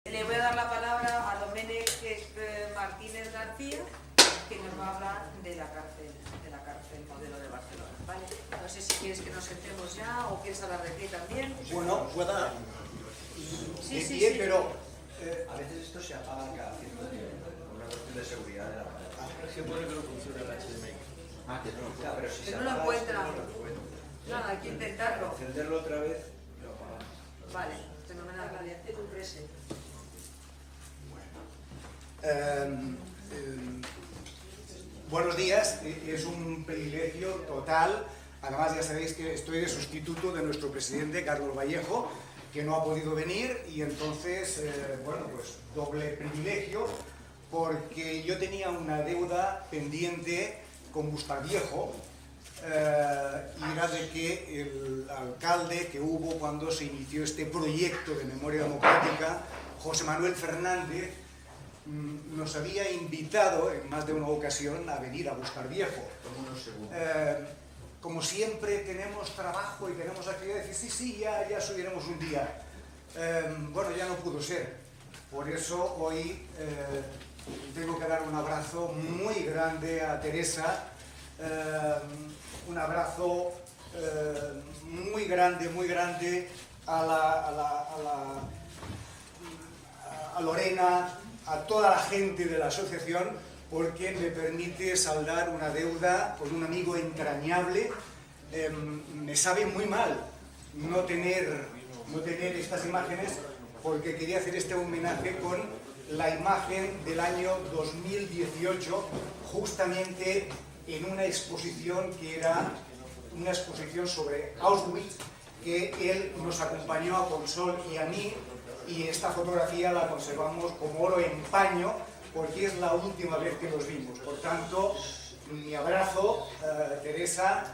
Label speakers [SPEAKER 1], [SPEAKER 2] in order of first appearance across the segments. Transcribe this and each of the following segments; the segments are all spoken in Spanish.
[SPEAKER 1] Le voy a dar la palabra a Domenech Martínez García, que nos va a hablar de la cárcel modelo de Barcelona, ¿vale? No sé si quieres que nos sentemos ya o quieres hablar de ti también.
[SPEAKER 2] Bueno, pueda
[SPEAKER 1] Sí, sí,
[SPEAKER 2] pie,
[SPEAKER 1] sí.
[SPEAKER 2] pero
[SPEAKER 3] A veces esto se apaga cada cierto tiempo, por una cuestión de seguridad de la pantalla.
[SPEAKER 4] Es que pone que no funciona el HDMI.
[SPEAKER 3] Que no, claro, pero si
[SPEAKER 1] Que
[SPEAKER 3] se
[SPEAKER 1] no lo
[SPEAKER 3] apaga
[SPEAKER 1] encuentra.
[SPEAKER 3] esto, no lo encuentra.
[SPEAKER 1] Nada, hay que intentarlo.
[SPEAKER 3] Encenderlo otra vez, lo apagamos.
[SPEAKER 1] Vale, fenomenal. Haz un reset.
[SPEAKER 2] buenos días, es un privilegio total. Además, ya sabéis que estoy de sustituto de nuestro presidente, Carlos Vallejo, que no ha podido venir, y entonces, bueno, pues doble privilegio, porque yo tenía una deuda pendiente con Bustarviejo, y era de que el alcalde que hubo cuando se inició este proyecto de memoria democrática, José Manuel Fernández, nos había invitado en más de una ocasión a venir a Bustarviejo.
[SPEAKER 3] Toma unos segundos.
[SPEAKER 2] Como siempre tenemos trabajo y tenemos actividades, y sí, ya subiremos un día. Bueno, ya no pudo ser. Por eso hoy tengo que dar un abrazo muy grande a Teresa, un abrazo muy grande a Lorena, a toda la gente de la asociación, porque me permite saldar una deuda con un amigo entrañable. Me sabe muy mal no tener estas imágenes, porque quería hacer este homenaje con la imagen del año 2018, justamente en una exposición que era una exposición sobre Auschwitz, que él nos acompañó a Consol y a mí, y esta fotografía la conservamos como oro en paño, porque es la última vez que nos vimos. Por tanto, mi abrazo, Teresa,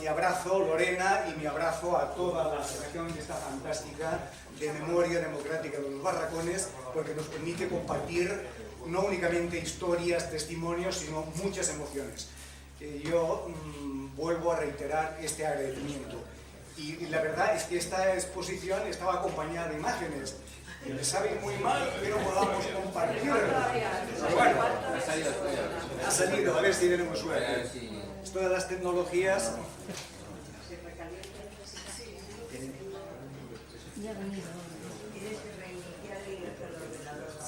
[SPEAKER 2] mi abrazo, Lorena, y mi abrazo a toda la asociación de esta fantástica de memoria democrática de los Barracones, porque nos permite compartir no únicamente historias, testimonios, sino muchas emociones. Yo vuelvo a reiterar este agradecimiento. Y la verdad es que esta exposición estaba acompañada de imágenes. Y me sabe muy mal que no podamos compartirlo. Pero bueno, ha salido, a ver si tenemos suerte. Esto de las tecnologías.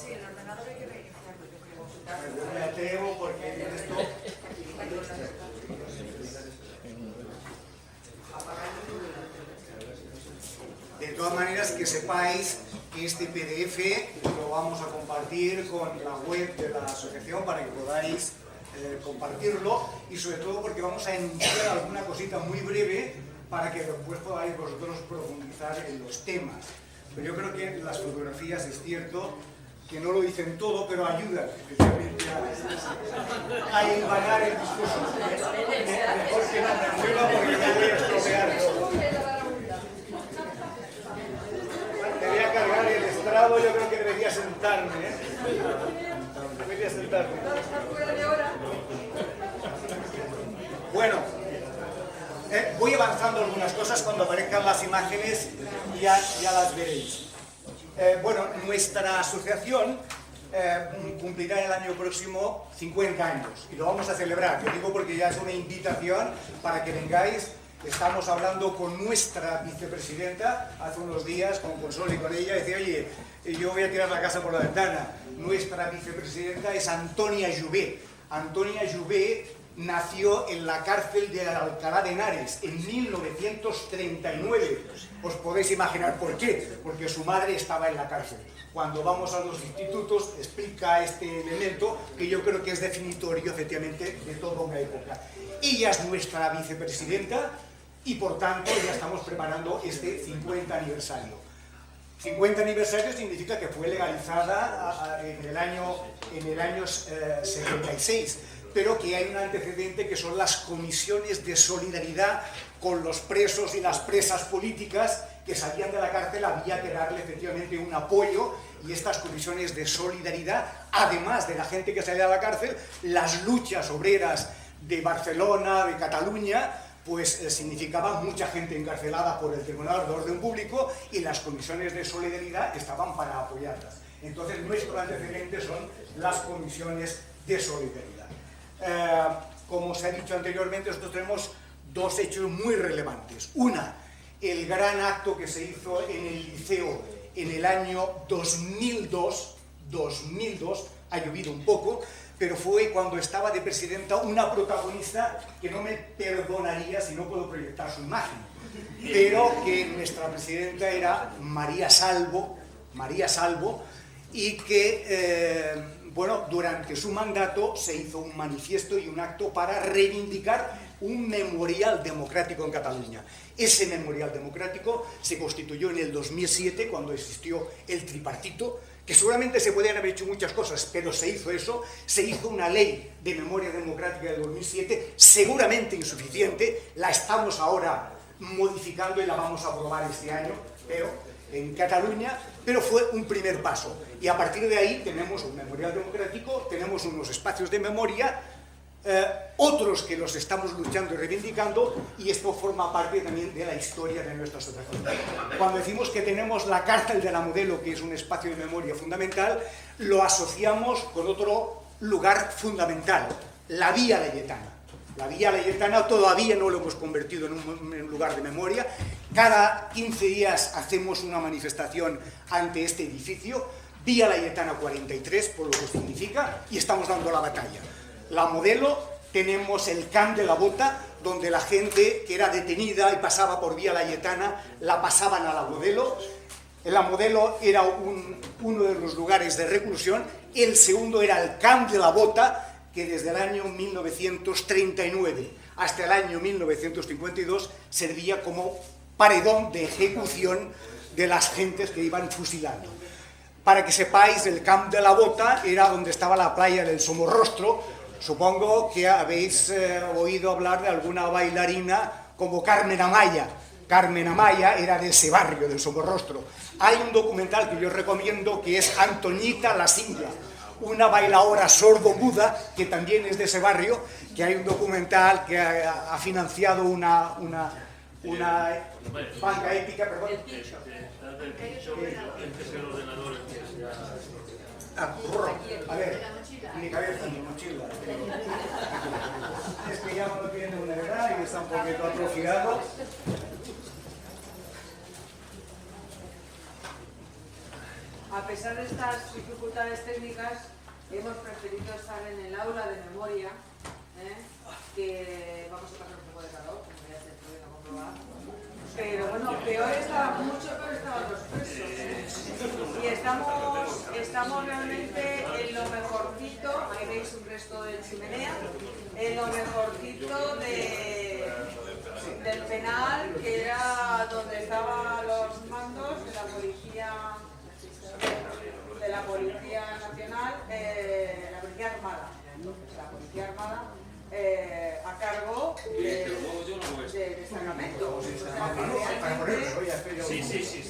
[SPEAKER 1] Sí, el ordenador hay que reiniciarlo.
[SPEAKER 2] Yo me atrevo porque en esto. De todas maneras, que sepáis que este PDF lo vamos a compartir con la web de la asociación para que podáis compartirlo, y sobre todo porque vamos a enviar alguna cosita muy breve para que después podáis vosotros profundizar en los temas. Pero yo creo que las fotografías, es cierto que no lo dicen todo, pero ayudan especialmente a hilvanar el discurso. Mejor que no me mueva porque ya voy a estropear todo. Te voy a cargar el estrado, yo creo que debería sentarme, Debería sentarme. Bueno, voy avanzando algunas cosas, cuando aparezcan las imágenes ya las veréis. Bueno, nuestra asociación cumplirá el año próximo 50 años y lo vamos a celebrar. Yo digo porque ya es una invitación para que vengáis. Estamos hablando con nuestra vicepresidenta hace unos días, con Consol y con ella, y decía, oye, yo voy a tirar la casa por la ventana. Nuestra vicepresidenta es Antonia Jouvet. Antonia Jouvet nació en la cárcel de Alcalá de Henares en 1939. Os podéis imaginar por qué, porque su madre estaba en la cárcel. Cuando vamos a los institutos explica este elemento que yo creo que es definitorio efectivamente de toda una época. Ella es nuestra vicepresidenta y por tanto ya estamos preparando este 50 aniversario. 50 aniversario significa que fue legalizada en el año 76. Pero que hay un antecedente que son las comisiones de solidaridad con los presos y las presas políticas que salían de la cárcel. Había que darle efectivamente un apoyo, y estas comisiones de solidaridad, además de la gente que salía de la cárcel, las luchas obreras de Barcelona, de Cataluña, pues significaba mucha gente encarcelada por el Tribunal de Orden Público, y las comisiones de solidaridad estaban para apoyarlas. Entonces, nuestro antecedente son las comisiones de solidaridad. Como se ha dicho anteriormente, nosotros tenemos dos hechos muy relevantes. Una, el gran acto que se hizo en el liceo en el año 2002, ha llovido un poco, pero fue cuando estaba de presidenta una protagonista que no me perdonaría si no puedo proyectar su imagen, pero que nuestra presidenta era María Salvo, y que, bueno, durante su mandato se hizo un manifiesto y un acto para reivindicar un memorial democrático en Cataluña. Ese memorial democrático se constituyó en el 2007, cuando existió el tripartito, que seguramente se podían haber hecho muchas cosas, pero se hizo eso, se hizo una ley de memoria democrática del 2007, seguramente insuficiente, la estamos ahora modificando y la vamos a aprobar este año, pero en Cataluña, pero fue un primer paso. Y a partir de ahí tenemos un memorial democrático, tenemos unos espacios de memoria, otros que los estamos luchando y reivindicando, y esto forma parte también de la historia de nuestra asociación. Cuando decimos que tenemos la cárcel de la Modelo, que es un espacio de memoria fundamental, lo asociamos con otro lugar fundamental, la Vía Laietana. La Vía Laietana todavía no lo hemos convertido en un lugar de memoria. Cada 15 días hacemos una manifestación ante este edificio, Vía Laietana 43, por lo que significa, y estamos dando la batalla. La Modelo, tenemos el Camp de la Bota, donde la gente que era detenida y pasaba por Vía Laietana, la pasaban a la Modelo. La Modelo era uno de los lugares de reclusión. El segundo era el Camp de la Bota, que desde el año 1939 hasta el año 1952 servía como paredón de ejecución de las gentes que iban fusilando. Para que sepáis, el Camp de la Bota era donde estaba la playa del Somorrostro. Supongo que habéis oído hablar de alguna bailarina como Carmen Amaya. Carmen Amaya era de ese barrio, del Somorrostro. Hay un documental que yo recomiendo que es Antoñita la Singla, una bailaora sordo-muda que también es de ese barrio, que hay un documental que ha financiado una banca ética, perdón. A ver, mi cabeza, mi mochila. Es que ya no lo tiene una edad y está un poquito atrofiado.
[SPEAKER 1] A pesar de estas dificultades técnicas, hemos preferido estar en el aula de memoria, que vamos a pasar un poco de calor, como ya se puede comprobar. Pero bueno, mucho peor estaban los presos, y estamos realmente en lo mejorcito. Ahí veis un resto de chimenea, en lo mejorcito del penal, que era donde estaban los mandos de la Policía Nacional, la Policía Armada. Entonces, la Policía Armada a cargo del destacamento.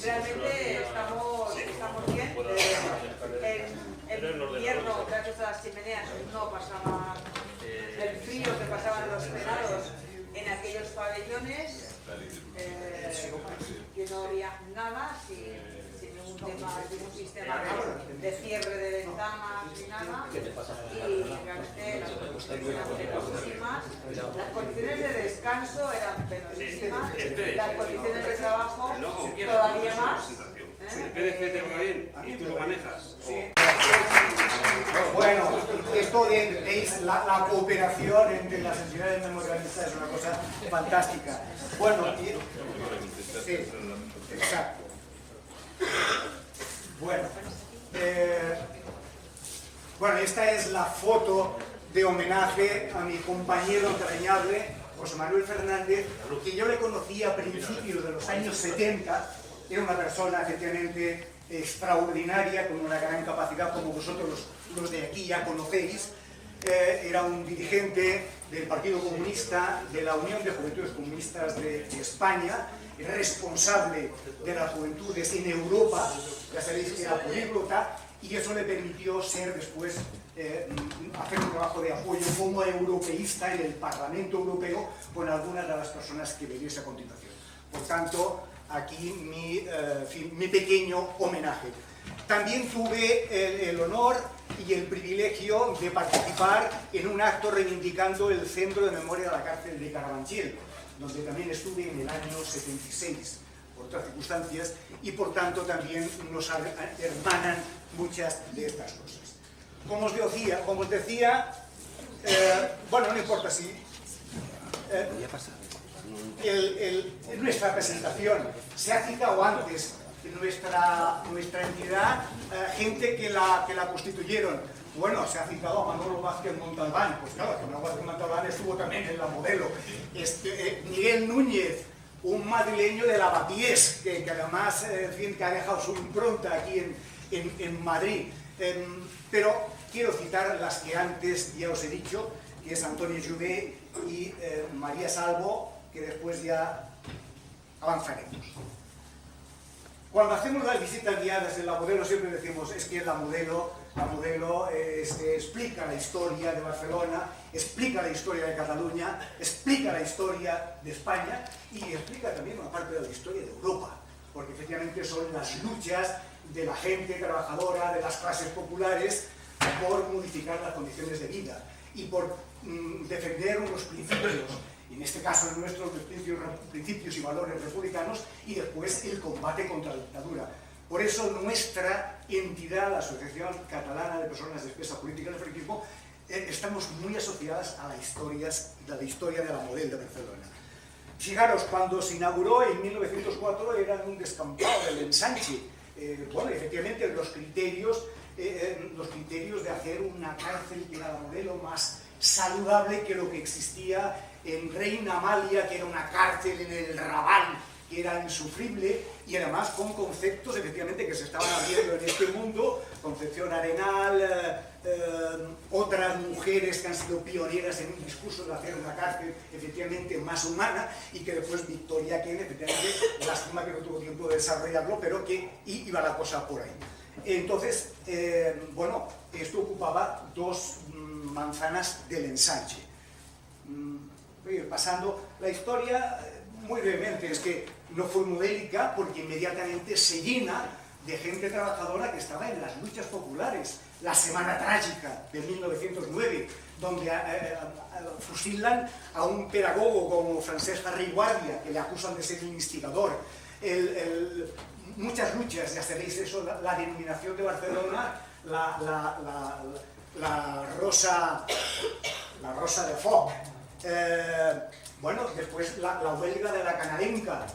[SPEAKER 1] Realmente estamos bien. En invierno, gracias a las chimeneas, no pasaba el frío que pasaban los penados en aquellos pabellones, que no había nada sin ningún sistema de cierre de ventanas ni nada, y realmente las condiciones eran penosísimas, las condiciones de descanso eran penosísimas, las condiciones de trabajo todavía más.
[SPEAKER 5] El PDF te va bien y tú lo manejas.
[SPEAKER 2] Bueno, esto de la cooperación entre las entidades memorialistas es una cosa fantástica. Bueno, sí, exacto. Bueno, esta es la foto de homenaje a mi compañero entrañable, José Manuel Fernández, que yo le conocí a principios de los años 70. Era una persona efectivamente extraordinaria, con una gran capacidad, como vosotros los de aquí ya conocéis. Era un dirigente del Partido Comunista, de la Unión de Juventudes Comunistas de España, responsable de las juventudes en Europa. Ya sabéis que era políglota, y eso le permitió ser después, hacer un trabajo de apoyo como europeísta en el Parlamento Europeo con algunas de las personas que veréis a continuación. Por tanto, aquí mi pequeño homenaje. también tuve el honor y el privilegio de participar en un acto reivindicando el Centro de Memoria de la Cárcel de Carabanchel, donde también estuve en el año 76, por otras circunstancias, y por tanto también nos hermanan muchas de estas cosas. Como os decía, bueno, no importa si... nuestra presentación se ha citado antes nuestra entidad, gente que la constituyeron. Bueno, se ha citado a Manolo Vázquez Montalbán, pues claro, que Manolo Vázquez Montalbán estuvo también en la modelo. Miguel Núñez, un madrileño de Lavapiés, que además en fin, que ha dejado su impronta aquí en Madrid. Pero quiero citar las que antes ya os he dicho, que es Antonio Jouvet y María Salvo, que después ya avanzaremos. Cuando hacemos las visitas guiadas en la modelo siempre decimos, es que la modelo explica la historia de Barcelona, explica la historia de Cataluña, explica la historia de España y explica también una parte de la historia de Europa, porque efectivamente son las luchas de la gente trabajadora, de las clases populares, por modificar las condiciones de vida y por defender unos principios, en este caso nuestros principios y valores republicanos, y después el combate contra la dictadura. Por eso nuestra entidad, la Asociación Catalana de Personas de Expresa Política del Franquismo, estamos muy asociadas a la historia de la modelo de Barcelona. Fijaros, cuando se inauguró en 1904 era un descampado del ensanche. Bueno, efectivamente los criterios de hacer una cárcel que era la modelo más saludable que lo que existía en Reina Amalia, que era una cárcel en el Raval, que era insufrible, y además con conceptos efectivamente que se estaban abriendo en este mundo, Concepción Arenal, otras mujeres que han sido pioneras en un discurso de hacer una cárcel efectivamente más humana, y que después Victoria Kent, efectivamente, lástima que no tuvo tiempo de desarrollarlo, pero que iba la cosa por ahí. Entonces, bueno, esto ocupaba 2 manzanas del ensanche. Voy a ir pasando la historia muy brevemente, es que no fue modélica porque inmediatamente se llena de gente trabajadora que estaba en las luchas populares. La Semana Trágica de 1909, donde fusilan a un pedagogo como Francesc Ferrer i Guàrdia, que le acusan de ser un instigador. Muchas luchas, ya sabéis eso, la denominación de Barcelona, la rosa de Foc. Bueno, después la huelga de la canadenca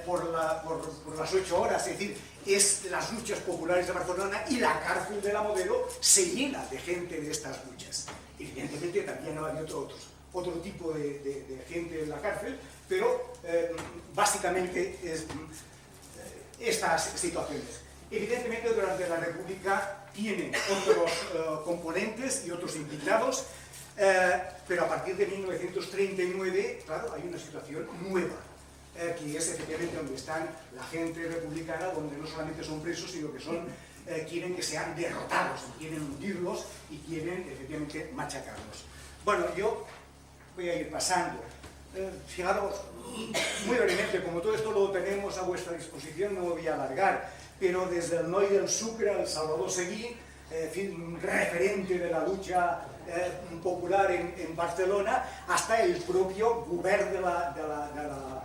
[SPEAKER 2] por las 8 horas, es decir, es las luchas populares de Barcelona, y la cárcel de la modelo se llena de gente de estas luchas. Evidentemente también había otro tipo de gente en la cárcel, pero básicamente estas situaciones. Evidentemente durante la República tiene otros componentes y otros implicados, pero a partir de 1939, claro, hay una situación nueva, que es efectivamente donde están la gente republicana, donde no solamente son presos, sino que quieren que sean derrotados, quieren hundirlos y quieren efectivamente machacarlos. Bueno, yo voy a ir pasando. Fijaros, muy brevemente, como todo esto lo tenemos a vuestra disposición, no me voy a alargar, pero desde el Noi del Sucre al Salvador Seguí, un referente de la lucha popular en Barcelona, hasta el propio govern de la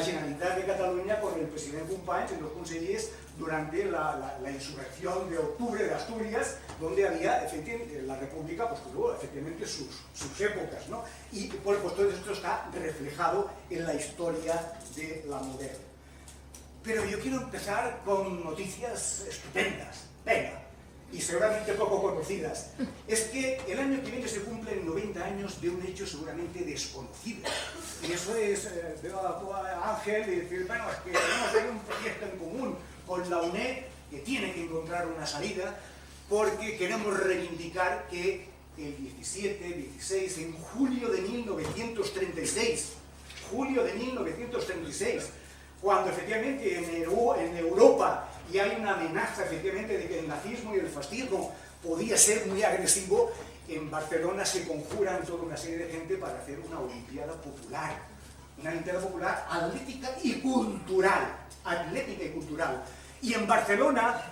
[SPEAKER 2] Generalitat de Cataluña con el presidente Companys y los consellers durante la insurrección de octubre de Asturias, donde había, efectivamente, la República, pues tuvo efectivamente sus épocas, ¿no? Y pues todo esto está reflejado en la historia de la modelo. Pero yo quiero empezar con noticias estupendas, venga, y seguramente poco conocidas. Es que el año que viene se cumplen 90 años de un hecho seguramente desconocido. Y eso es, veo a Ángel y decir, bueno, es que tenemos ahí un proyecto en común con la UNED, que tiene que encontrar una salida, porque queremos reivindicar que el 17, 16, en julio de 1936, cuando efectivamente en Europa y hay una amenaza efectivamente de que el nazismo y el fascismo podía ser muy agresivo, en Barcelona se conjuran toda una serie de gente para hacer una Olimpiada Popular, atlética y cultural, y en Barcelona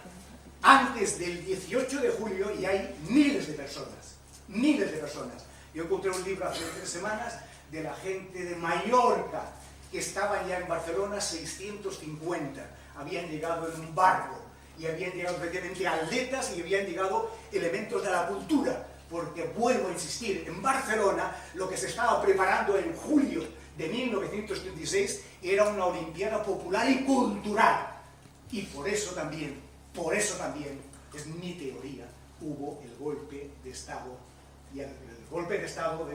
[SPEAKER 2] antes del 18 de julio y hay miles de personas, miles de personas. Yo encontré un libro hace 3 semanas de la gente de Mallorca, que estaban ya en Barcelona 650, habían llegado en un barco, y habían llegado efectivamente atletas y habían llegado elementos de la cultura, porque vuelvo a insistir, en Barcelona lo que se estaba preparando en julio de 1936 era una Olimpiada popular y cultural, y por eso también, es mi teoría, hubo el golpe de Estado, y el golpe de Estado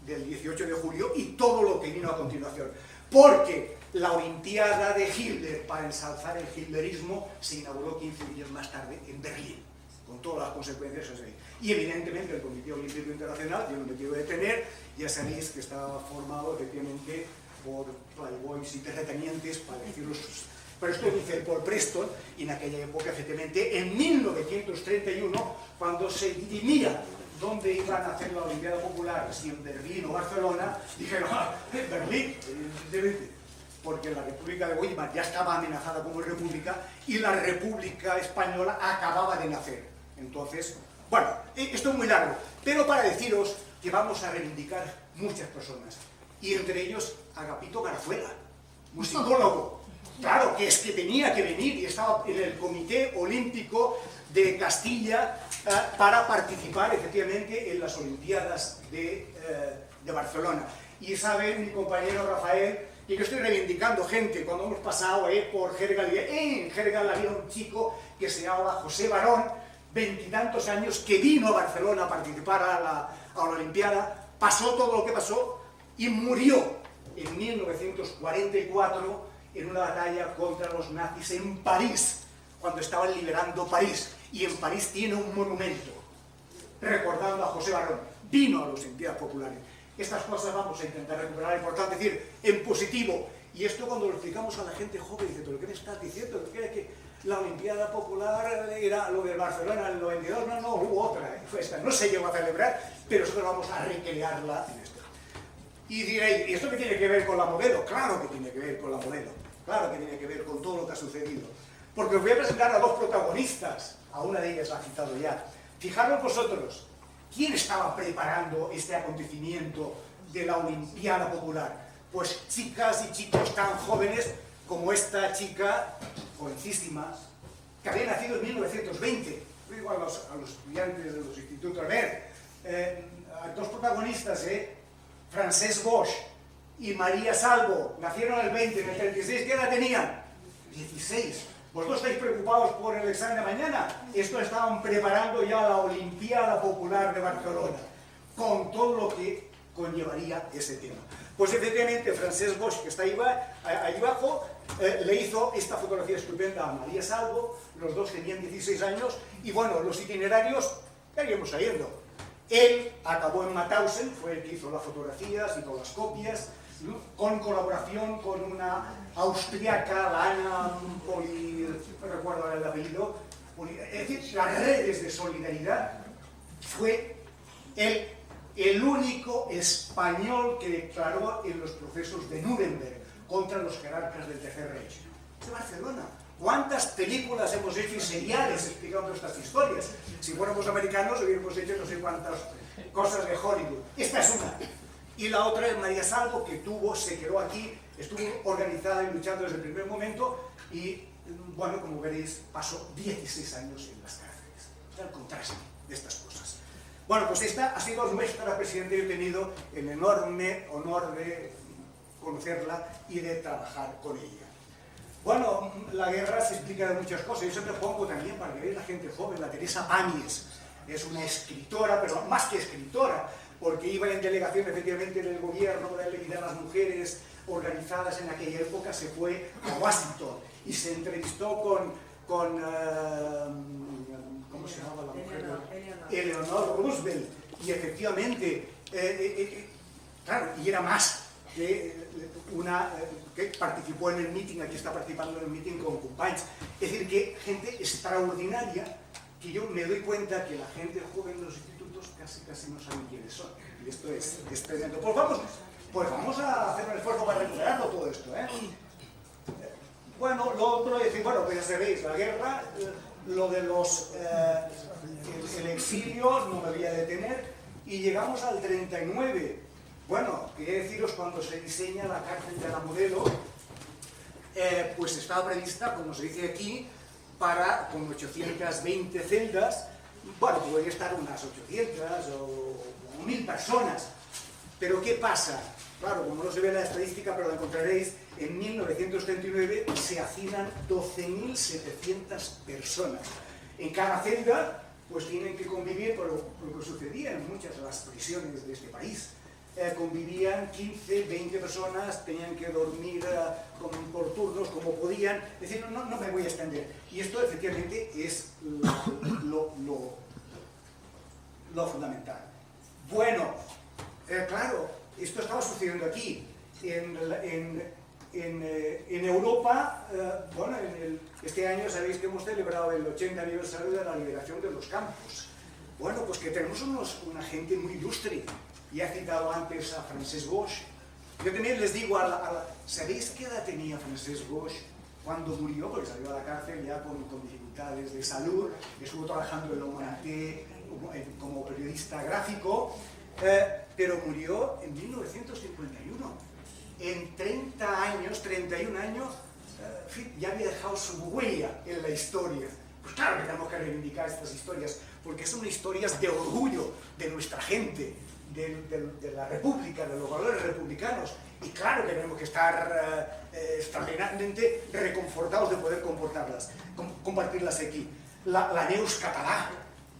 [SPEAKER 2] del 18 de julio y todo lo que vino a continuación, porque la Olimpiada de Hitler para ensalzar el hitlerismo se inauguró 15 días más tarde en Berlín, con todas las consecuencias así. Y evidentemente el Comité Olímpico Internacional, yo no me quiero detener, ya sabéis que estaba formado efectivamente por playboys y terratenientes, para decirlo, pero esto dice Paul Preston, y en aquella época efectivamente, en 1931, cuando se dirimía dónde iban a hacer la Olimpiada Popular, si en Berlín o Barcelona, dijeron, en Berlín, evidentemente, porque la República de Weimar ya estaba amenazada como república y la República Española acababa de nacer. Entonces, bueno, esto es muy largo, pero para deciros que vamos a reivindicar muchas personas, y entre ellos Agapito Garzuela, musicólogo, claro, que es que tenía que venir y estaba en el Comité Olímpico de Castilla para participar efectivamente en las Olimpiadas de Barcelona. Y sabe mi compañero Rafael, y que estoy reivindicando gente, cuando hemos pasado por Jergal, en Jergal había un chico que se llamaba José Barón, 20 y tantos años, que vino a Barcelona a participar a la Olimpiada, pasó todo lo que pasó y murió en 1944 en una batalla contra los nazis en París, cuando estaban liberando París, y en París tiene un monumento recordando a José Barón, vino a las Olimpiadas Populares. Estas cosas vamos a intentar recuperar, es importante decir, en positivo. Y esto cuando lo explicamos a la gente joven, dice, ¿pero qué me estás diciendo? ¿Qué es que la Olimpiada Popular era lo de Barcelona en el 92? No, hubo otra, esta no se llegó a celebrar, pero nosotros vamos a recrearla en esto. Y diréis, ¿y esto qué tiene que ver con la modelo? Claro que tiene que ver con la modelo, claro que tiene que ver con todo lo que ha sucedido. Porque os voy a presentar a 2 protagonistas, a una de ellas la ha citado ya. Fijaros vosotros, ¿quién estaba preparando este acontecimiento de la Olimpiada Popular? Pues chicas y chicos tan jóvenes como esta chica, jovencísima, que había nacido en 1920. Yo digo a los estudiantes de los institutos, a ver, 2 protagonistas, Francesc Boix y María Salvo, nacieron en el 20, en el 36, ¿qué edad tenían? 16. ¿Vosotros estáis preocupados por el examen de mañana? Esto estaban preparando ya la Olimpiada Popular de Barcelona, con todo lo que conllevaría ese tema. Pues efectivamente, Francesc Boix, que está ahí abajo, le hizo esta fotografía estupenda a María Salvo, los dos tenían 16 años, y bueno, los itinerarios, ya iremos saliendo. Él acabó en Mauthausen, fue el que hizo las fotografías y todas las copias, ¿no? Con colaboración con una austriaca, la Ana no recuerdo el apellido, es decir, las redes de solidaridad. Fue él el único español que declaró en los procesos de Nuremberg contra los jerarcas del Tercer Reich. Es de Barcelona. ¿Cuántas películas hemos hecho y seriales explicando estas historias? Si fuéramos americanos hubiéramos hecho no sé cuántas cosas de Hollywood. Esta es una. Y la otra es María Salvo, que se quedó aquí, estuvo organizada y luchando desde el primer momento y, bueno, como veréis, pasó 16 años en las cárceles. O sea, el contraste de estas cosas. Bueno, pues esta ha sido nuestra presidenta y he tenido el enorme honor de conocerla y de trabajar con ella. Bueno, la guerra se explica de muchas cosas. Yo siempre pongo también para que veáis la gente joven, la Teresa Pàmies. Es una escritora, pero más que escritora, porque iba en delegación efectivamente del gobierno de las mujeres organizadas en aquella época, se fue a Washington y se entrevistó con ¿cómo se llamaba la mujer? Eleanor Roosevelt. Y efectivamente, claro, y era más que una que participó en el meeting, aquí está participando en el meeting con Companys. Es decir, que gente extraordinaria, que yo me doy cuenta que la gente joven de los institutos casi no saben quiénes son. Y esto es tremendo. Pues vamos a hacer un esfuerzo para recuperarlo todo esto, Bueno, lo otro es decir, bueno, pues ya sabéis, la guerra lo de el exilio no me voy a detener, y llegamos al 39. Bueno, quería deciros, cuando se diseña la cárcel de la Modelo, pues estaba prevista, como se dice aquí, con 820 celdas. Bueno, podría estar unas 800 o 1000 personas. Pero ¿qué pasa? Claro, como no se ve la estadística, pero la encontraréis, en 1939 se hacinan 12.700 personas. En cada celda, pues tienen que convivir, por lo que sucedía en muchas de las prisiones de este país. Convivían 15, 20 personas, tenían que dormir por turnos como podían. Es decir, no me voy a extender. Y esto efectivamente es lo fundamental. Bueno, claro, esto estaba sucediendo aquí. En Europa, bueno, este año sabéis que hemos celebrado el 80 aniversario de la liberación de los campos. Bueno, pues que tenemos una gente muy ilustre. Ya he citado antes a Francesc Boix. Yo también les digo, ¿sabéis qué edad tenía Francesc Boix cuando murió? Porque salió a la cárcel ya con dificultades de salud, estuvo trabajando en la Humanité como periodista gráfico, pero murió en 1951. En 30 años, 31 años, ya había dejado su huella en la historia. Pues claro que tenemos que reivindicar estas historias, porque son historias de orgullo de nuestra gente, de la República, de los valores republicanos. Y claro que tenemos que estar extraordinariamente reconfortados de poder compartirlas aquí. La Neus Català,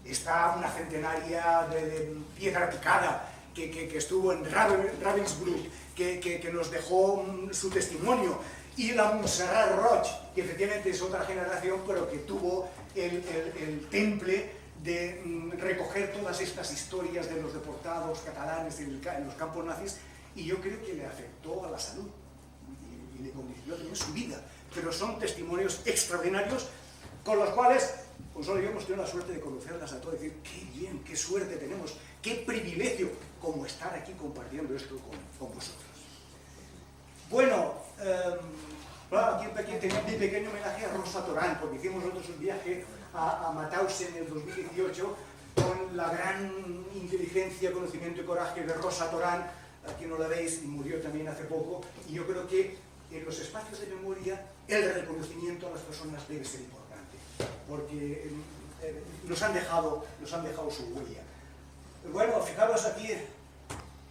[SPEAKER 2] está una centenaria de piedra picada, que estuvo en Ravensbrück, que nos dejó su testimonio, y la Montserrat Roig, que efectivamente es otra generación, pero que tuvo el temple de recoger todas estas historias de los deportados catalanes en los campos nazis, y yo creo que le afectó a la salud y le condicionó también su vida. Pero son testimonios extraordinarios con los cuales pues solo yo hemos tenido la suerte de conocerlas a todos y decir, qué bien, qué suerte tenemos, qué privilegio como estar aquí compartiendo esto con vosotros. Bueno, claro, aquí tenía mi pequeño homenaje a Rosa Torán, porque hicimos nosotros un viaje a Mauthausen en el 2018 con la gran inteligencia, conocimiento y coraje de Rosa Torán. Aquí no la veis, y murió también hace poco, y yo creo que en los espacios de memoria el reconocimiento a las personas debe ser importante, porque nos han dejado su huella. Bueno, fijaros aquí,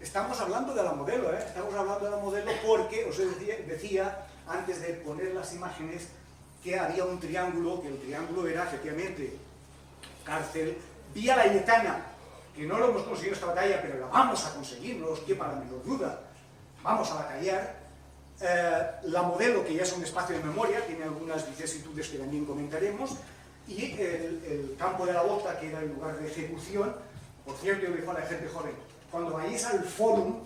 [SPEAKER 2] estamos hablando de la Modelo, estamos hablando de la Modelo porque os decía antes de poner las imágenes que había un triángulo, que el triángulo era efectivamente cárcel, Vía Laietana, que no lo hemos conseguido esta batalla, pero la vamos a conseguir, no os quepa la menor duda, vamos a batallar. La Modelo, que ya es un espacio de memoria, tiene algunas vicisitudes que también comentaremos, y el campo de la Bota, que era el lugar de ejecución. Por cierto, yo digo a la gente joven, cuando vayáis al Fórum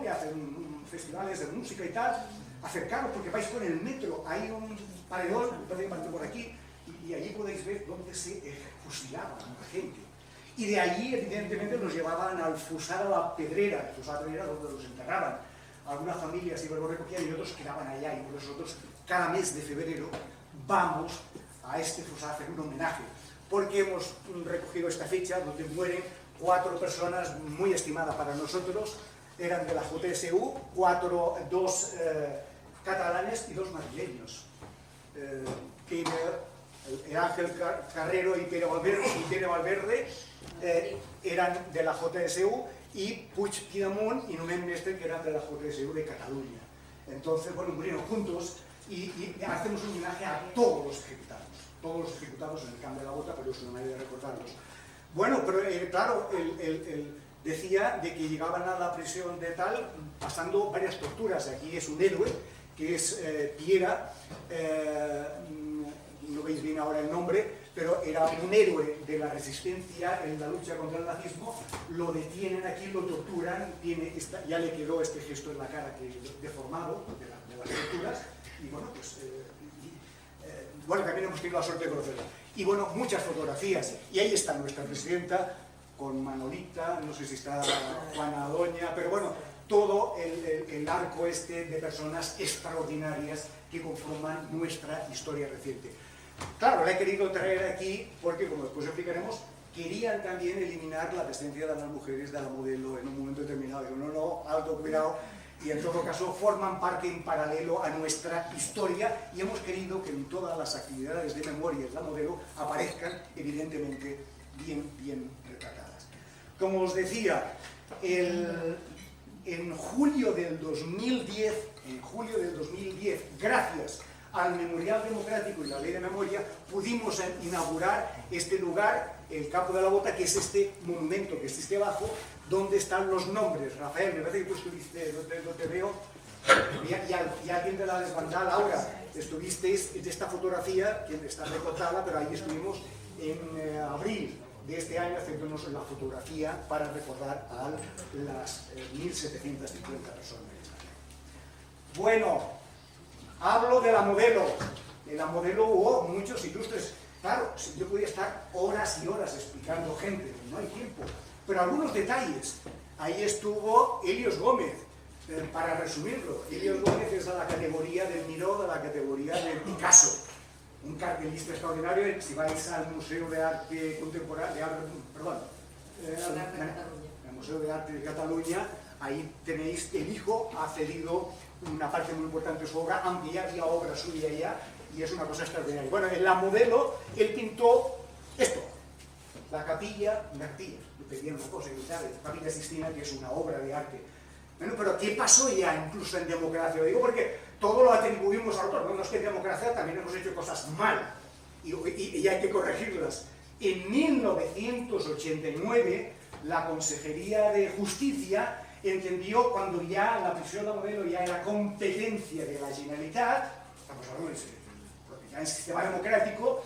[SPEAKER 2] que hacen festivales de música y tal, acercaros porque vais con el metro, hay un paredón, me parece que parte por aquí, y allí podéis ver dónde se fusilaba a la gente. Y de allí, evidentemente, nos llevaban al Fusar a la Pedrera, donde los enterraban. Algunas familias iban, lo recogían y otros quedaban allá, y por eso nosotros cada mes de febrero vamos a este Fusar a hacer un homenaje, porque hemos recogido esta fecha donde mueren 4 personas muy estimadas para nosotros, eran de la JSU, 2 catalanes y 2 madrileños. Ángel Carrero y Pere Valverde eran de la JSU, y Puig Pidemunt y Numen Mestre, que eran de la JSU de Cataluña. Entonces, bueno, murieron juntos, y hacemos un homenaje a todos los ejecutados en el campo de la Bota, pero es una manera de recordarlos. Bueno, pero claro, decía de que llegaban a la prisión de tal pasando varias torturas. Aquí es un héroe, que es Piera, no veis bien ahora el nombre, pero era un héroe de la resistencia en la lucha contra el nazismo. Lo detienen aquí, lo torturan, ya le quedó este gesto en la cara que es deformado de las torturas, y bueno, pues bueno, también hemos tenido la suerte de conocerla. Y bueno, muchas fotografías, y ahí está nuestra presidenta con Manolita, no sé si está Juana Doña, pero bueno, todo el arco de personas extraordinarias que conforman nuestra historia reciente. Claro, la he querido traer aquí porque, como después explicaremos, querían también eliminar la presencia de las mujeres de la modelo en un momento determinado. Digo, no, alto cuidado, y en todo caso forman parte en paralelo a nuestra historia y hemos querido que en todas las actividades de memoria de la modelo aparezcan evidentemente bien retratadas. Como os decía, en julio del 2010, gracias al Memorial Democrático y la Ley de Memoria, pudimos inaugurar este lugar, el Campo de la Bota, que es este monumento que existe abajo, donde están los nombres. Rafael, me parece que tú estuviste, no te veo, y alguien de la desbandada, Laura, estuvisteis en esta fotografía, que está recortada, pero ahí estuvimos en abril de este año haciéndonos la fotografía para recordar a las 1.750 personas. Bueno, hablo de la modelo. En la modelo hubo muchos ilustres. Claro, yo podía estar horas y horas explicando gente, no hay tiempo. Pero algunos detalles. Ahí estuvo Helios Gómez, para resumirlo. Helios Gómez es de la categoría del Miró, de la categoría del Picasso. Un cartelista extraordinario. Si vais al Museo de Arte Contemporáneo, al Museo de Arte de Cataluña, ahí tenéis, el hijo ha cedido una parte muy importante de su obra, aunque ya había obra suya ya, y es una cosa extraordinaria. Bueno, en la modelo, él pintó esto, la capilla, le pedían una cosa, la Capilla Sistina, que es una obra de arte. Bueno, pero ¿qué pasó ya incluso en democracia? Lo digo porque todo lo atribuimos a otros. No es que en democracia también hemos hecho cosas mal, y hay que corregirlas. En 1989, la Consejería de Justicia entendió, cuando ya la prisión de la modelo ya era competencia de la Generalitat, estamos hablando del sistema democrático,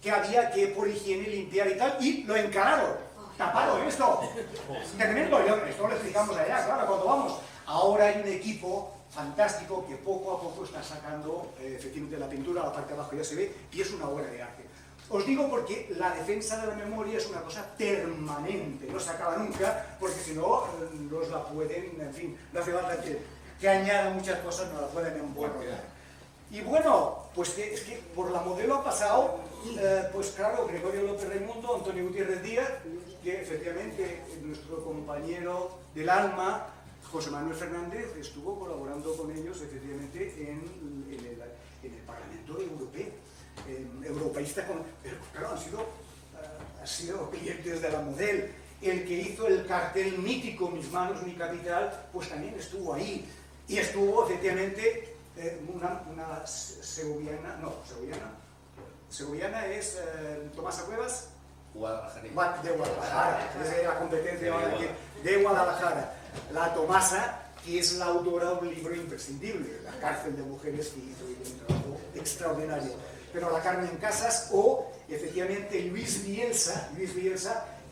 [SPEAKER 2] que había que por higiene limpiar y tal, y lo encararon, taparon esto. Tremendo, esto lo explicamos allá, claro, cuando vamos. Ahora hay un equipo fantástico que poco a poco está sacando efectivamente la pintura, la parte de abajo ya se ve, y es una obra de arte. Os digo porque la defensa de la memoria es una cosa permanente, no se acaba nunca, porque si no, nos la pueden, en fin, no hace falta que añadan muchas cosas, no la pueden emborronar. Y bueno, pues es que por la modelo ha pasado, pues claro, Gregorio López Raimundo, Antonio Gutiérrez Díaz, que efectivamente nuestro compañero del alma, José Manuel Fernández, estuvo colaborando con ellos efectivamente en el Parlamento Europeo. Europeísta, pero claro, han sido clientes de la modelo. El que hizo el cartel mítico Mis manos, mi capital, pues también estuvo ahí. Y estuvo efectivamente una segoviana, segoviana es Tomasa Cuevas, de Guadalajara, es la competencia de Guadalajara. La Tomasa, que es la autora de un libro imprescindible, La cárcel de mujeres, que hizo un trabajo extraordinario. Pero la Carmen Casas, o efectivamente Luis Bielsa,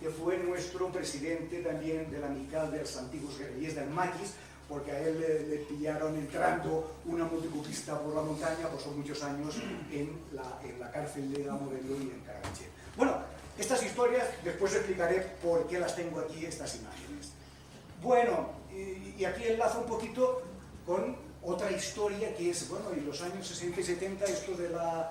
[SPEAKER 2] que fue nuestro presidente también de la Amical de los antiguos guerrilleros del Maquis, porque a él le pillaron entrando una motociclista por la montaña, pasó muchos años en la cárcel de la Modelo y en Carabanchel. Bueno, estas historias después explicaré por qué las tengo aquí, estas imágenes. Bueno, y aquí enlazo un poquito con otra historia que es, bueno, en los años 60 y 70, esto de la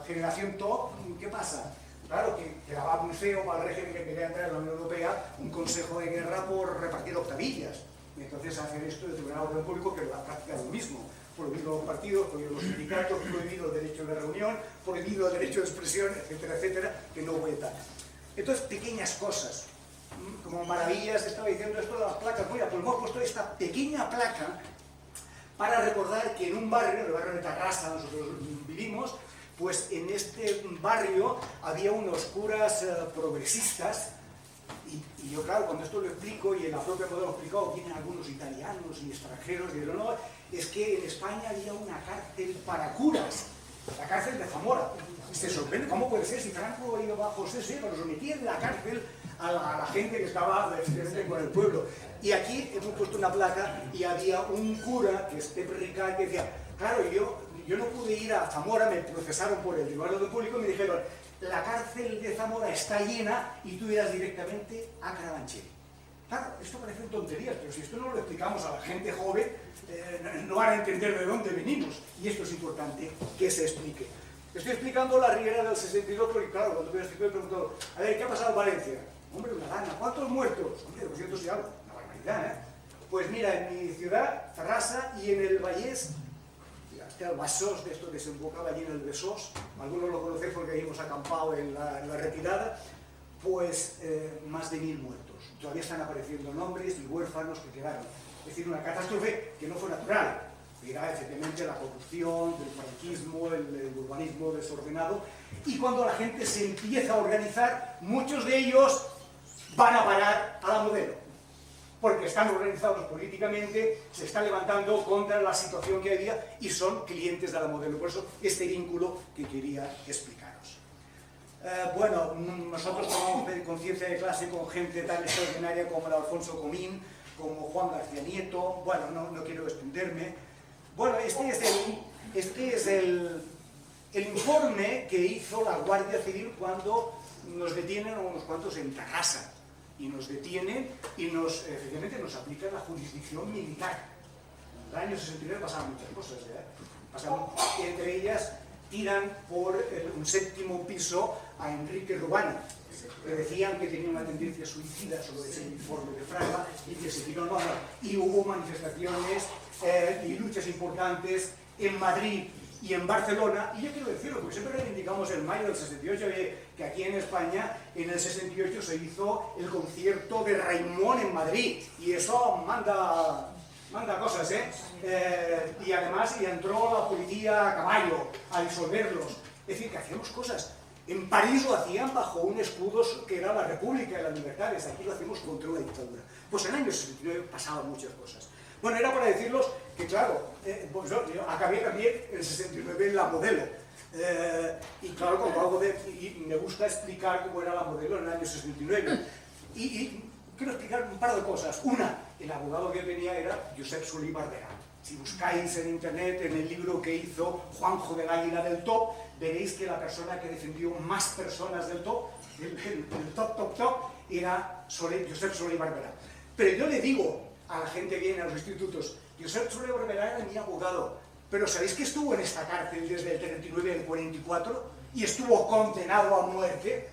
[SPEAKER 2] generación top, ¿qué pasa? Claro, que quedaba muy feo para el régimen que quería entrar en la Unión Europea un consejo de guerra por repartir octavillas. Y entonces hacer esto del Tribunal Orden Público, que la práctica es lo mismo. Prohibido los partidos, prohibido los sindicatos, prohibido el derecho de reunión, prohibido el derecho de expresión, etcétera, etcétera, que no voy a estar. Entonces, pequeñas cosas, como maravillas, estaba diciendo esto de las placas. Mira, pues hemos puesto esta pequeña placa para recordar que en un barrio, el barrio de Tarrasa, nosotros vivimos, pues en este barrio había unos curas progresistas, y yo, claro, cuando esto lo explico, y en la propia modelo lo he explicado, vienen algunos italianos y extranjeros, y no, es que en España había una cárcel para curas, la cárcel de Zamora. Y se sorprende, ¿cómo puede ser si Franco iba bajo José, pero sometía en la cárcel a la gente que estaba con el pueblo? Y aquí hemos puesto una placa y había un cura, que es Pepe Ricard, que decía, claro, yo no pude ir a Zamora, me procesaron por el Tribunal Orden Público y me dijeron, la cárcel de Zamora está llena y tú irás directamente a Carabanchel. Claro, esto parece tonterías, pero si esto no lo explicamos a la gente joven, no van a entender de dónde venimos, y esto es importante que se explique. Estoy explicando la riera del 62 porque, claro, cuando me explico he preguntado, a ver, ¿qué ha pasado en Valencia? Hombre, una gana. ¿Cuántos muertos? Hombre, 200 y algo. Una barbaridad, ¿eh? Pues mira, en mi ciudad, Terrassa, y en el Vallés, el Besós, de esto desembocaba allí en el Besós, algunos lo conocéis porque ahí hemos acampado en la retirada, pues más de 1000 muertos. Todavía están apareciendo nombres y huérfanos que quedaron. Es decir, una catástrofe que no fue natural. Era efectivamente la corrupción, el franquismo, el urbanismo desordenado, y cuando la gente se empieza a organizar, muchos de ellos van a parar a la Modelo, porque están organizados políticamente, se están levantando contra la situación que había y son clientes de la Modelo. Por eso este vínculo que quería explicaros. Bueno, nosotros tomamos conciencia de clase con gente tan extraordinaria como el Alfonso Comín, como Juan García Nieto. Bueno, no quiero extenderme. Bueno, este es el informe que hizo la Guardia Civil cuando nos detienen a unos cuantos en Terrassa. Y nos detienen y efectivamente nos aplican la jurisdicción militar. En el año 69 pasaban muchas cosas, entre ellas tiran por un 7º piso a Enrique Rubani, que decían que tenía una tendencia suicida sobre ese informe de Fraga y que se tiró nada. Y hubo manifestaciones y luchas importantes en Madrid y en Barcelona, y yo quiero decirlo, porque siempre reivindicamos el mayo del 68, que aquí en España, en el 68 se hizo el concierto de Raimón en Madrid, y eso manda cosas, y además entró la policía a caballo a disolverlos. Es decir, que hacíamos cosas. En París lo hacían bajo un escudo que era la República y las libertades, aquí lo hacemos contra una dictadura. Pues en el año 69 pasaban muchas cosas. Bueno, era para deciros que, claro, pues yo acabé también en el 69 en la Modelo. Y claro, como algo y me gusta explicar cómo era la Modelo en el año 69. Y quiero explicar un par de cosas. Una, el abogado que tenía era Josep Solí Barberà. Si buscáis en internet, en el libro que hizo Juanjo del Águila del Top, veréis que la persona que defendió más personas del top, el top, era Josep Solí Barberà. Pero yo le digo a la gente que viene a los institutos, Josep Solí Barberà era mi abogado, pero ¿sabéis que estuvo en esta cárcel desde el 39 al 44 y estuvo condenado a muerte?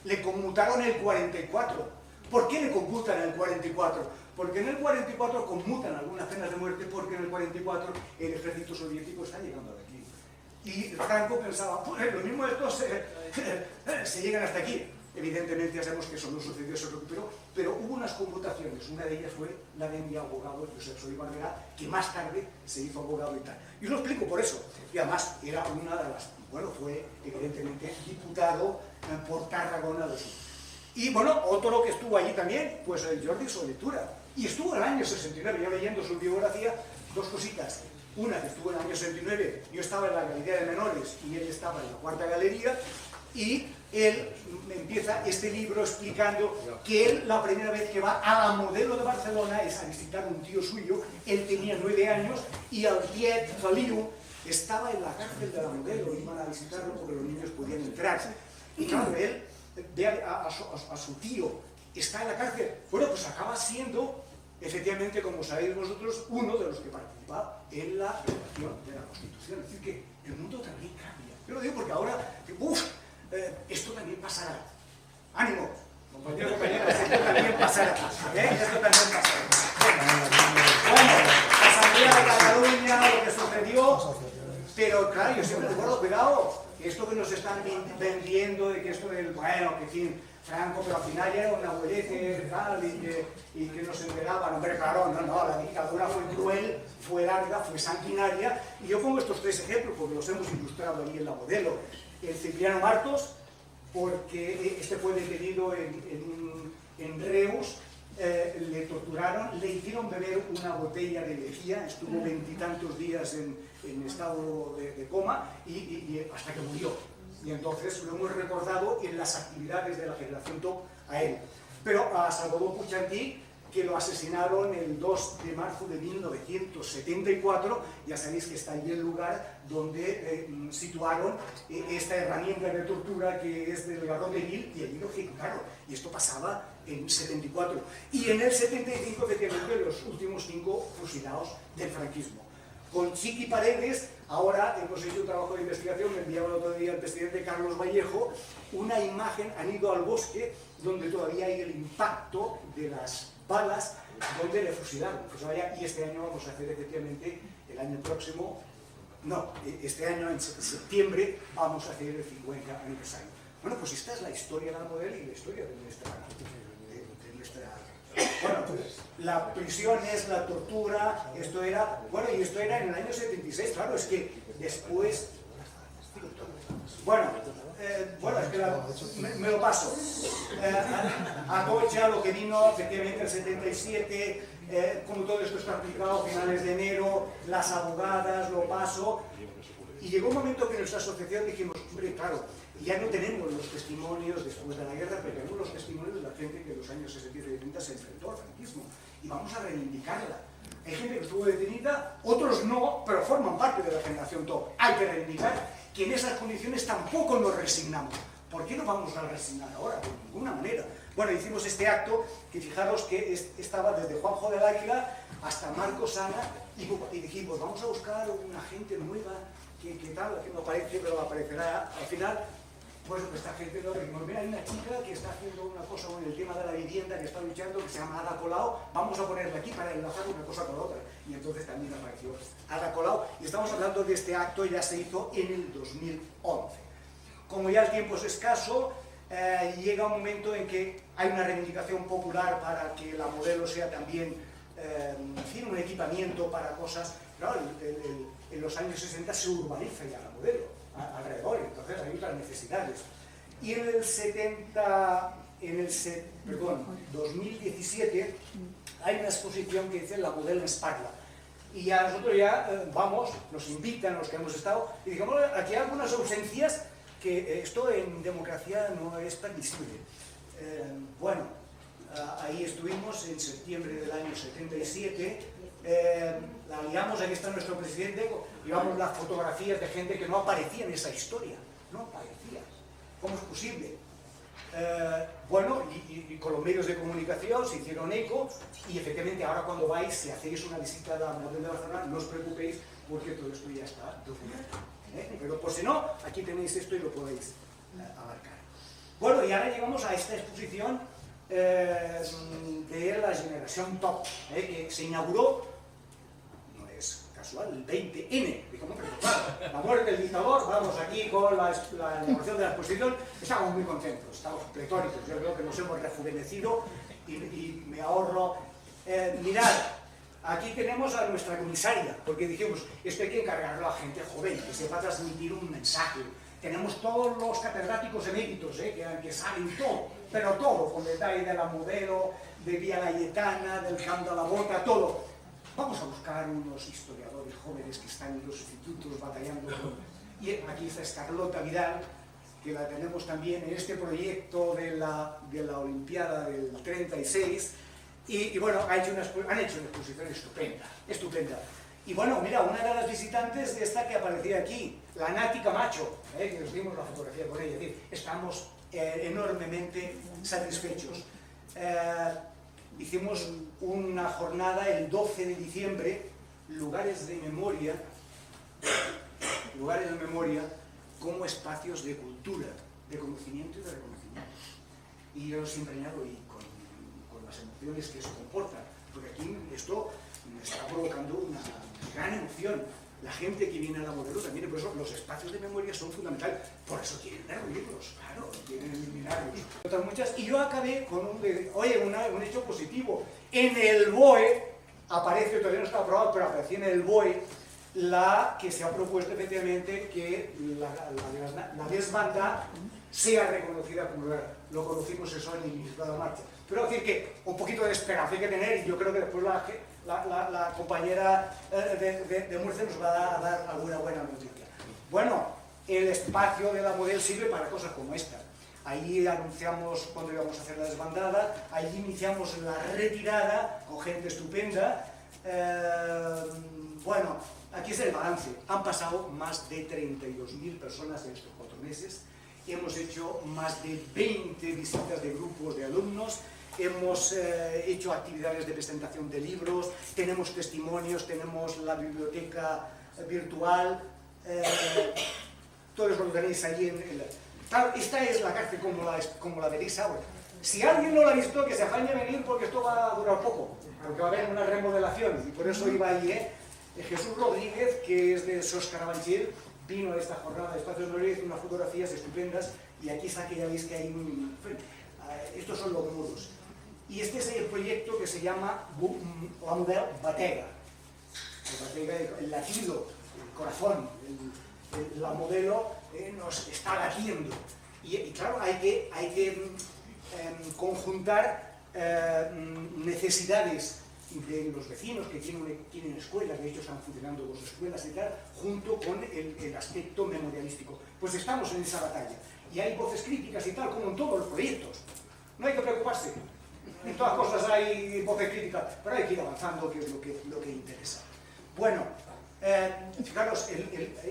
[SPEAKER 2] Le conmutaron el 44. ¿Por qué le conmutan el 44? Porque en el 44 conmutan algunas penas de muerte porque en el 44 el ejército soviético está llegando de aquí. Y Franco pensaba, pues lo mismo estos se llegan hasta aquí. Evidentemente ya sabemos que eso no sucedió, se recuperó, pero hubo unas conmutaciones. Una de ellas fue la de mi abogado, Josep Solí Barberà, que más tarde se hizo abogado y tal. Y os lo explico por eso. Y además era una de las, bueno, fue evidentemente diputado por Tarragona del Sur. Y bueno, otro que estuvo allí también, pues el Jordi Soletura. Y estuvo en el año 69, yo leyendo su biografía, dos cositas. Una, que estuvo en el año 69, yo estaba en la Galería de Menores y él estaba en la Cuarta Galería, y él empieza este libro explicando que él, la primera vez que va a la Modelo de Barcelona es a visitar a un tío suyo. Él tenía 9 años y al Piet Feliu estaba en la cárcel de la Modelo, iban a visitarlo porque los niños podían entrar. Y claro, él ve a su tío, está en la cárcel. Bueno, pues acaba siendo, efectivamente, como sabéis vosotros, uno de los que participa en la redacción de la Constitución. Es decir, que el mundo también cambia. Yo lo digo porque ahora, esto también pasará. ¡Ánimo! Compañeros, compañeras, esto también pasará. Esto también pasará. Bueno, la Asamblea de Cataluña, lo que sucedió, pero claro, yo siempre recuerdo, cuidado, esto que nos están vendiendo, de que esto del, bueno, que en fin, Franco, pero al final ya era una abuelete tal, y que nos enteraban. Hombre, claro, no, la dictadura fue cruel, fue larga, fue sanguinaria, y yo pongo estos 3 ejemplos porque los hemos ilustrado ahí en la Modelo. El Cipriano Martos, porque este fue detenido en Reus, le torturaron, le hicieron beber una botella de lejía, estuvo 20 y tantos días en estado de coma y hasta que murió. Y entonces lo hemos recordado en las actividades de la Generación Top a él. Pero a Salvador Puigcercà, que lo asesinaron el 2 de marzo de 1974, ya sabéis que está ahí el lugar donde situaron esta herramienta de tortura que es del Garrot de Lille, y allí lo ejecutaron. Y esto pasaba en 74. Y en el 75, efectivamente, los últimos 5 fusilados del franquismo. con Chiqui Paredes. Ahora hemos hecho un trabajo de investigación, me enviaba el otro día el presidente Carlos Vallejo, una imagen, han ido al bosque, donde todavía hay el impacto de las balas, donde le fusilaron. Y este año vamos a hacer efectivamente, el año próximo, no, este año en septiembre vamos a hacer el 50 aniversario. Bueno, pues esta es la historia de la Model y la historia de nuestra... Bueno, la prisión es la tortura, esto era... Bueno, y esto era en el año 76, claro, es que después... Bueno, es que me lo paso. Atocha, lo que vino efectivamente el 77, como todo esto está aplicado, finales de enero, las abogadas, lo paso. Y llegó un momento que en nuestra asociación dijimos, hombre, claro, ya no tenemos los testimonios después de la guerra, pero tenemos los testimonios de la gente que en los años 60 y 70 se enfrentó al franquismo. Y vamos a reivindicarla. Hay gente que estuvo detenida, otros no, pero forman parte de la generación TOP. Hay que reivindicar que en esas condiciones tampoco nos resignamos. ¿Por qué no vamos a resignar ahora? De ninguna manera. Bueno, hicimos este acto que fijaros que estaba desde Juanjo del Águila hasta Marcos Ana y dijimos, vamos a buscar una gente nueva que tal, que no aparece, pero aparecerá al final. Pues esta gente lo dijimos, mira, hay una chica que está haciendo una cosa con el tema de la vivienda, que está luchando, que se llama Ada Colau, vamos a ponerla aquí para enlazar una cosa con la otra. Y entonces también apareció Ada Colau, y estamos hablando de este acto, ya se hizo en el 2011. Como ya el tiempo es escaso, llega un momento en que hay una reivindicación popular para que la Modelo sea también, en fin, un equipamiento para cosas. Claro, en los años 60 se urbaniza ya la Modelo alrededor, entonces hay otras necesidades. Y en el 2017 hay una exposición que dice la Modelo en Parla. Y ya nosotros vamos, nos invitan los que hemos estado, y digamos, aquí hay algunas ausencias que esto en democracia no es permisible. Bueno, ahí estuvimos en septiembre del año 77, la liamos, aquí está nuestro presidente, llevamos las fotografías de gente que no aparecía en esa historia, no aparecía. ¿Cómo es posible? Bueno, y con los medios de comunicación se hicieron eco, y efectivamente ahora cuando vais, si hacéis una visita a la Model de Barcelona, no os preocupéis porque todo esto ya está documentado. Pero por si no, aquí tenéis esto y lo podéis abarcar. Bueno, y ahora llegamos a esta exposición de la generación TOP, que se inauguró, no es casual, el 20N, digamos, pero claro, la muerte del dictador, vamos aquí con la inauguración de la exposición, estamos muy contentos, estamos pletóricos, yo creo que nos hemos rejuvenecido y me ahorro, mirad, aquí tenemos a nuestra comisaria, porque dijimos, esto hay que encargarlo a gente joven, que sepa transmitir un mensaje. Tenemos todos los catedráticos eméritos, que saben todo, pero todo, con detalle de la Modelo, de Vía Layetana, del Camp de la Bota, todo. Vamos a buscar unos historiadores jóvenes que están en los institutos batallando con... Y aquí está Carlota Vidal, que la tenemos también en este proyecto de la Olimpiada del 36, y bueno, han hecho una exposición estupenda. Y bueno, mira, una de las visitantes de esta que aparecía aquí, la Nati Camacho, que nos dimos la fotografía con ella, es decir, estamos enormemente satisfechos. Hicimos una jornada el 12 de diciembre, lugares de memoria como espacios de cultura, de conocimiento y de reconocimiento. Y yo siempre añado, y con las emociones que eso comporta, porque aquí esto me está provocando una gran emoción. La gente que viene a la Modelo también, por eso los espacios de memoria son fundamentales, por eso quieren reunirlos, claro, quieren eliminarlos. Otras muchas, y yo acabé con un hecho positivo. En el BOE, aparece, todavía no está aprobado, pero aparecía en el BOE, la que se ha propuesto efectivamente que la desbandada sea reconocida como guerra. Lo conocimos eso en el Ministro de la Marcha. Pero decir que un poquito de esperanza hay que tener, y yo creo que después la compañera de Murcia nos va a dar alguna buena noticia. Bueno, el espacio de la Model sirve para cosas como esta. Ahí anunciamos cuando íbamos a hacer la desbandada, ahí iniciamos la retirada con gente estupenda. Bueno, aquí es el balance. Han pasado más de 32.000 personas en estos 4 meses. Hemos hecho más de 20 visitas de grupos de alumnos. hemos hecho actividades de presentación de libros, tenemos testimonios, tenemos la biblioteca virtual, todo eso lo tenéis ahí Claro, esta es la cárcel como la veréis ahora. Si alguien no la ha visto, que se apañe a venir porque esto va a durar poco, porque va a haber una remodelación, y por eso iba allí, Jesús Rodríguez, que es de Sos Carabanchel, vino a esta jornada de Espacios Madrid, hizo unas fotografías estupendas, y aquí está que ya veis que hay estos son los muros. Y este es el proyecto que se llama la Model Batega. El latido, el corazón, la modelo nos está latiendo. Y claro, hay que conjuntar necesidades de los vecinos que tienen escuelas, de hecho están funcionando dos escuelas y tal, junto con el aspecto memorialístico. Pues estamos en esa batalla. Y hay voces críticas y tal, como en todos los proyectos. No hay que preocuparse. En todas cosas hay voces críticas, pero hay que ir avanzando, que es lo que interesa. Bueno, fijaros,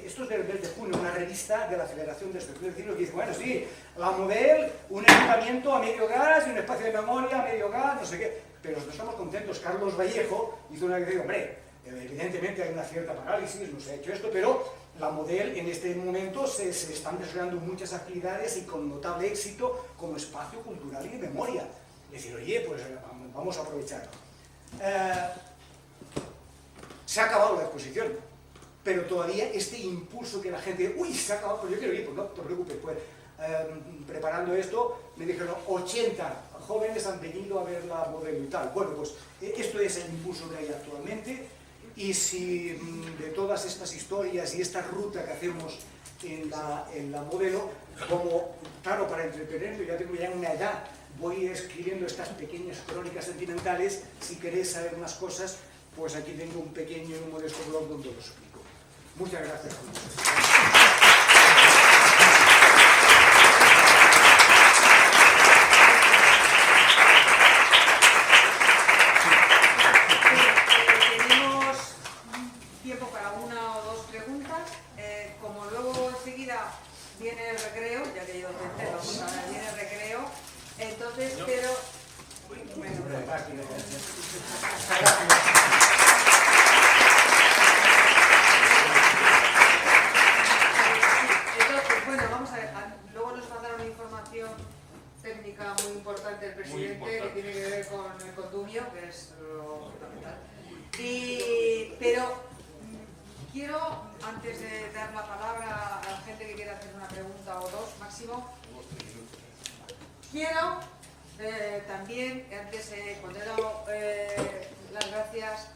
[SPEAKER 2] esto es del mes de junio, una revista de la Federación de Asociaciones de Vecinos que dice, bueno, sí, la Model, un equipamiento a medio gas y un espacio de memoria a medio gas, no sé qué, pero no estamos contentos. Carlos Vallejo hizo una que dice, hombre, evidentemente hay una cierta parálisis, no se ha hecho esto, pero la Model en este momento se están desarrollando muchas actividades y con notable éxito como espacio cultural y de memoria. Es decir, oye, pues vamos a aprovecharlo. Se ha acabado la exposición, pero todavía este impulso que la gente, uy, se ha acabado, pues yo quiero ir, pues no te preocupes, pues preparando esto, me dijeron 80 jóvenes han venido a ver la Modelo y tal. Bueno, pues esto es el impulso que hay actualmente, y si de todas estas historias y esta ruta que hacemos en la Modelo, como, claro, para entretenerlo, ya tengo ya una edad, voy escribiendo estas pequeñas crónicas sentimentales. Si queréis saber más cosas, pues aquí tengo un pequeño y un modesto blog donde lo explico. Muchas gracias.
[SPEAKER 1] Tenemos tiempo para una o dos preguntas. Como luego enseguida viene el recreo, ya que yo viene el recreo, entonces, pero... Entonces, bueno, vamos a ver, luego nos mandaron una información técnica muy importante del presidente que tiene que ver con el condumio, que es lo fundamental. Pero quiero, antes de dar la palabra a la gente que quiera hacer una pregunta o dos máximo, quiero también, antes cuando he dado las gracias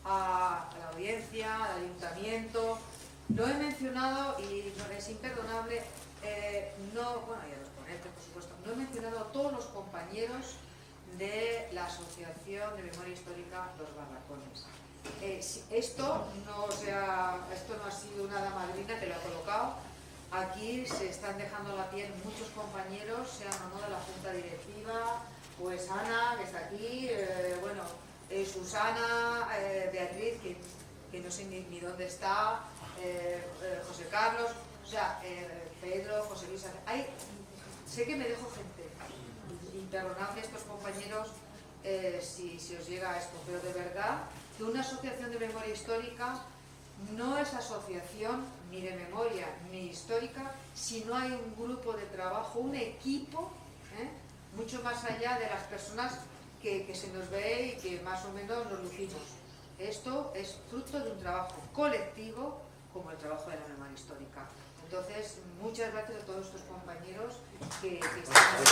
[SPEAKER 1] a la audiencia, al ayuntamiento, lo he mencionado y no, es imperdonable, bueno, y a los ponentes, por supuesto, no he mencionado a todos los compañeros de la Asociación de Memoria Histórica Los Barracones. Esto no ha sido una dama madrina que lo ha colocado. Aquí se están dejando la piel muchos compañeros, sean o no de la Junta Directiva, pues Ana, que está aquí, bueno, Susana, Beatriz, que no sé ni dónde está, José Carlos, o sea, Pedro, José Luis, sé que me dejo gente, imperdonable estos compañeros, si os llega esto, pero de verdad que una asociación de memoria histórica no es asociación ni de memoria ni histórica si no hay un grupo de trabajo, un equipo, mucho más allá de las personas que se nos ve y que más o menos nos lucimos. Esto es fruto de un trabajo colectivo como el trabajo de la memoria histórica. Entonces, muchas gracias a todos estos compañeros que están aquí.